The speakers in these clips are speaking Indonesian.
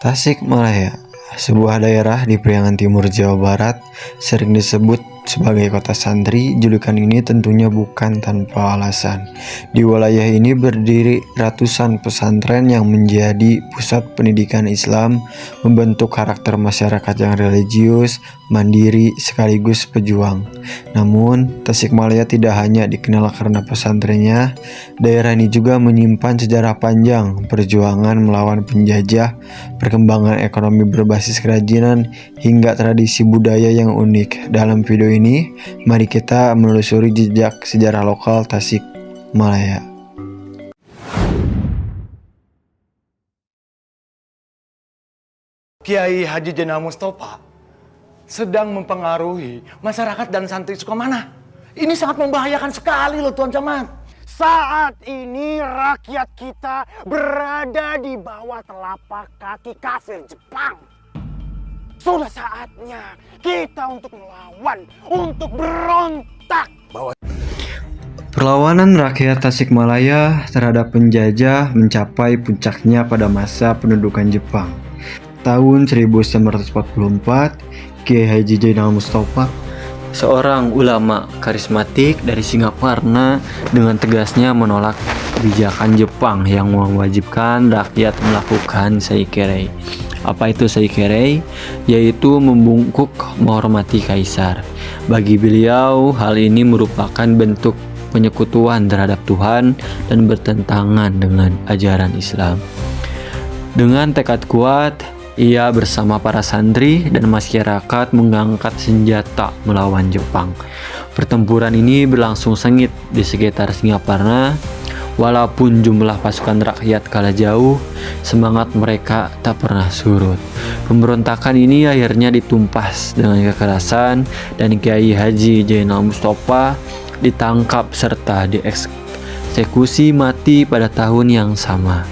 Tasikmalaya, sebuah daerah di Priangan Timur, Jawa Barat, sering disebut sebagai kota santri. Julukan ini tentunya bukan tanpa alasan. Di wilayah ini berdiri ratusan pesantren yang menjadi pusat pendidikan Islam, membentuk karakter masyarakat yang religius, mandiri, sekaligus pejuang. Namun, Tasikmalaya tidak hanya dikenal karena pesantrennya. Daerah ini juga menyimpan sejarah panjang perjuangan melawan penjajah, perkembangan ekonomi berbasis kerajinan, hingga tradisi budaya yang unik. Dalam video ini, mari kita menelusuri jejak sejarah lokal Tasikmalaya. Kiai Haji Zainal Mustafa sedang mempengaruhi masyarakat dan santri Sukamana. Ini sangat membahayakan sekali loh Tuan Camat. Saat ini rakyat kita berada di bawah telapak kaki kafir Jepang. Sudah saatnya kita untuk melawan, untuk berontak. Perlawanan rakyat Tasikmalaya terhadap penjajah mencapai puncaknya pada masa pendudukan Jepang. Tahun 1944, Kiai Haji Zainal Mustafa, seorang ulama karismatik dari Singaparna, dengan tegasnya menolak kebijakan Jepang yang mewajibkan rakyat melakukan saikirei. Apa itu saikirei? Yaitu membungkuk menghormati kaisar. Bagi beliau, hal ini merupakan bentuk penyekutuan terhadap Tuhan dan bertentangan dengan ajaran Islam. Dengan tekad kuat, ia bersama para santri dan masyarakat mengangkat senjata melawan Jepang. Pertempuran ini berlangsung sengit di sekitar Singaparna. Walaupun jumlah pasukan rakyat kalah jauh, semangat mereka tak pernah surut. Pemberontakan ini akhirnya ditumpas dengan kekerasan dan Kiai Haji Zainal Mustafa ditangkap serta dieksekusi mati pada tahun yang sama.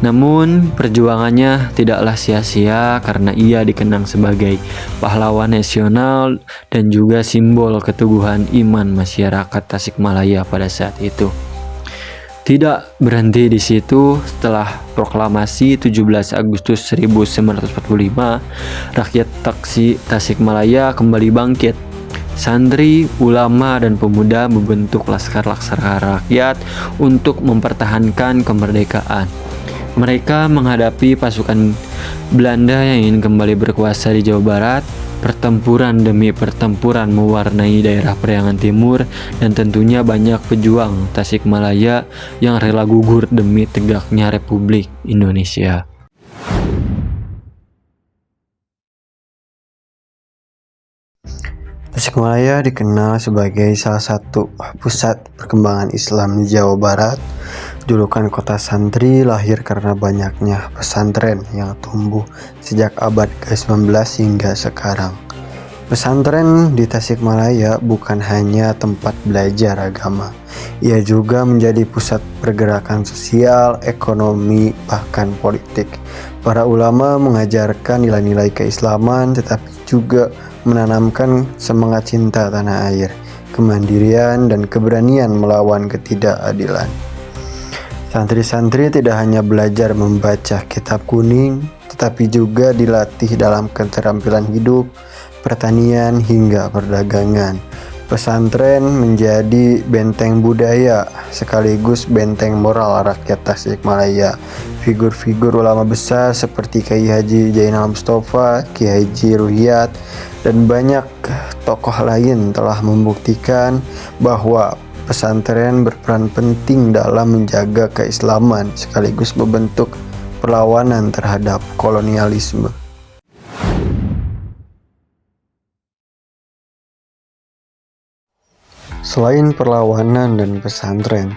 Namun perjuangannya tidaklah sia-sia karena ia dikenang sebagai pahlawan nasional dan juga simbol keteguhan iman masyarakat Tasikmalaya pada saat itu. Tidak berhenti di situ, setelah proklamasi 17 Agustus 1945, rakyat Tasikmalaya kembali bangkit. Santri, ulama, dan pemuda membentuk laskar-laskar rakyat untuk mempertahankan kemerdekaan. Mereka menghadapi pasukan Belanda yang ingin kembali berkuasa di Jawa Barat. Pertempuran demi pertempuran mewarnai daerah Priangan Timur, dan tentunya banyak pejuang Tasikmalaya yang rela gugur demi tegaknya Republik Indonesia. Tasikmalaya dikenal sebagai salah satu pusat perkembangan Islam di Jawa Barat. Julukan kota santri lahir karena banyaknya pesantren yang tumbuh sejak abad ke-19 hingga sekarang. Pesantren di Tasikmalaya bukan hanya tempat belajar agama, ia juga menjadi pusat pergerakan sosial, ekonomi, bahkan politik. Para ulama mengajarkan nilai-nilai keislaman, tetapi juga menanamkan semangat cinta tanah air, kemandirian, dan keberanian melawan ketidakadilan. Santri-santri tidak hanya belajar membaca kitab kuning, tetapi juga dilatih dalam keterampilan hidup, pertanian, hingga perdagangan. Pesantren menjadi benteng budaya sekaligus benteng moral rakyat Tasikmalaya. Figur-figur ulama besar seperti Kiai Haji Zainal Mustafa, Kiai Haji Ruhiyat, dan banyak tokoh lain telah membuktikan bahwa pesantren berperan penting dalam menjaga keislaman sekaligus membentuk perlawanan terhadap kolonialisme. Selain perlawanan dan pesantren,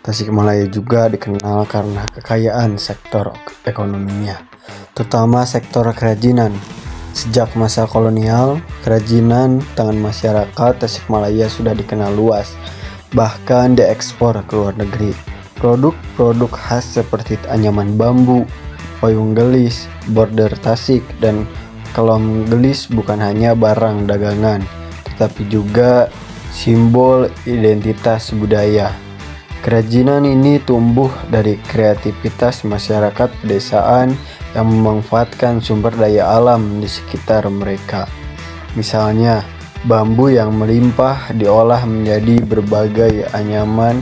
Tasikmalaya juga dikenal karena kekayaan sektor ekonominya, terutama sektor kerajinan. Sejak masa kolonial, kerajinan tangan masyarakat Tasikmalaya sudah dikenal luas, bahkan diekspor ke luar negeri. Produk-produk khas seperti anyaman bambu, payung gelis, border Tasik, dan kelom gelis bukan hanya barang dagangan, tetapi juga simbol identitas budaya. Kerajinan ini tumbuh dari kreativitas masyarakat pedesaan yang memanfaatkan sumber daya alam di sekitar mereka. Misalnya, bambu yang melimpah diolah menjadi berbagai anyaman,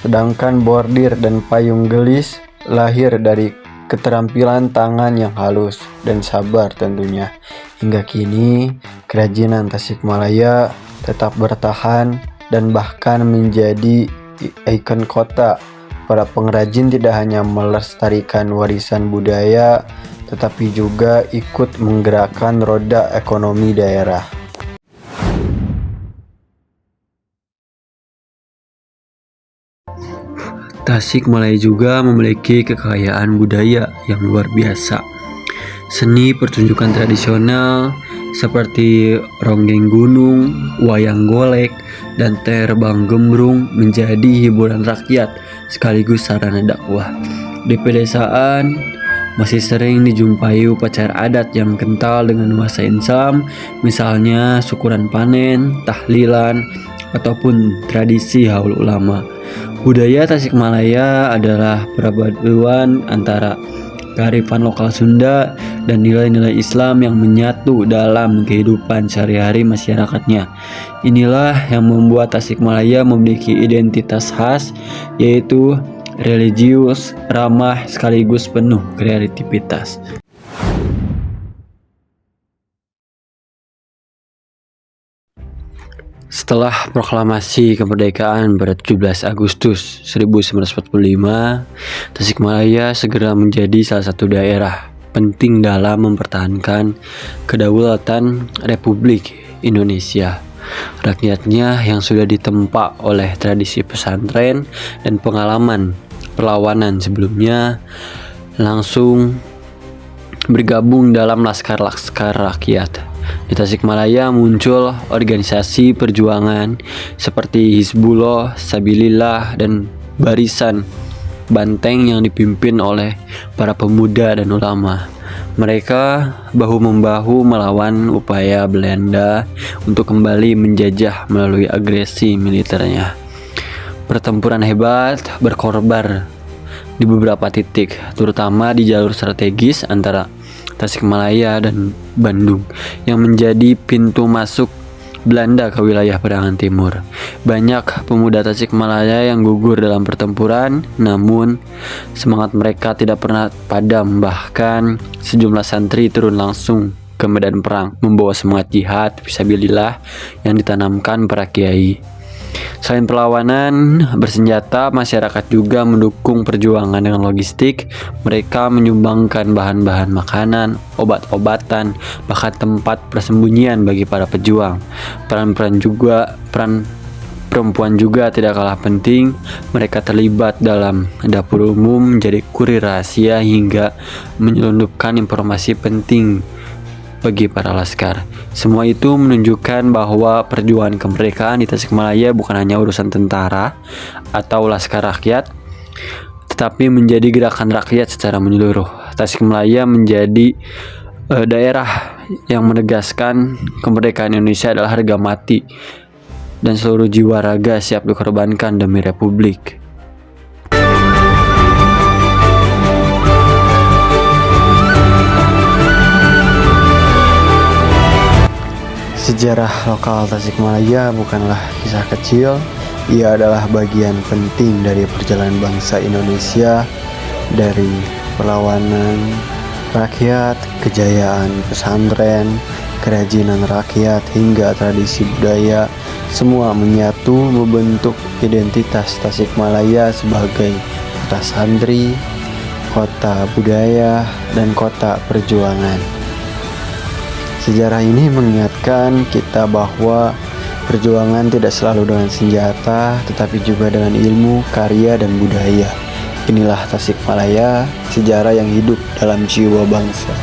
sedangkan bordir dan payung gelis lahir dari keterampilan tangan yang halus dan sabar tentunya. Hingga kini, kerajinan Tasikmalaya tetap bertahan dan bahkan menjadi ikon kota. Para pengrajin tidak hanya melestarikan warisan budaya, tetapi juga ikut menggerakkan roda ekonomi daerah. Tasikmalaya juga memiliki kekayaan budaya yang luar biasa. Seni pertunjukan tradisional seperti ronggeng gunung, wayang golek, dan terbang gembrung menjadi hiburan rakyat sekaligus sarana dakwah. Di pedesaan masih sering dijumpai upacara adat yang kental dengan nuansa Islam, misalnya syukuran panen, tahlilan, ataupun tradisi haul ulama. Budaya Tasikmalaya adalah perpaduan antara kearifan lokal Sunda dan nilai-nilai Islam yang menyatu dalam kehidupan sehari-hari masyarakatnya. Inilah yang membuat Tasikmalaya memiliki identitas khas, yaitu religius, ramah, sekaligus penuh kreativitas. Setelah proklamasi kemerdekaan pada 17 Agustus 1945, Tasikmalaya segera menjadi salah satu daerah penting dalam mempertahankan kedaulatan Republik Indonesia. Rakyatnya yang sudah ditempa oleh tradisi pesantren dan pengalaman perlawanan sebelumnya langsung bergabung dalam laskar-laskar rakyat. Di Tasikmalaya muncul organisasi perjuangan seperti Hizbullah, Sabilillah, dan Barisan Banteng yang dipimpin oleh para pemuda dan ulama. Mereka bahu-membahu melawan upaya Belanda untuk kembali menjajah melalui agresi militernya. Pertempuran hebat berkorban di beberapa titik, terutama di jalur strategis antara Tasikmalaya dan Bandung yang menjadi pintu masuk Belanda ke wilayah Parakan Timur. Banyak pemuda Tasikmalaya yang gugur dalam pertempuran, namun semangat mereka tidak pernah padam. Bahkan sejumlah santri turun langsung ke medan perang membawa semangat jihad fisabilillah yang ditanamkan para kiai. Selain perlawanan bersenjata, masyarakat juga mendukung perjuangan dengan logistik. Mereka menyumbangkan bahan-bahan makanan, obat-obatan, bahkan tempat persembunyian bagi para pejuang. Peran perempuan juga tidak kalah penting. Mereka terlibat dalam dapur umum, menjadi kurir rahasia, hingga menyelundupkan informasi penting bagi para laskar. Semua itu menunjukkan bahwa perjuangan kemerdekaan di Tasikmalaya bukan hanya urusan tentara atau laskar rakyat, tetapi menjadi gerakan rakyat secara menyeluruh. Tasikmalaya menjadi daerah yang menegaskan kemerdekaan Indonesia adalah harga mati dan seluruh jiwa raga siap dikorbankan demi Republik. Sejarah lokal Tasikmalaya bukanlah kisah kecil, ia adalah bagian penting dari perjalanan bangsa Indonesia, dari perlawanan rakyat, kejayaan pesantren, kerajinan rakyat, hingga tradisi budaya. Semua menyatu membentuk identitas Tasikmalaya sebagai kota santri, kota budaya, dan kota perjuangan. Sejarah ini mengingatkan kita bahwa perjuangan tidak selalu dengan senjata, tetapi juga dengan ilmu, karya, dan budaya. Inilah Tasikmalaya, sejarah yang hidup dalam jiwa bangsa.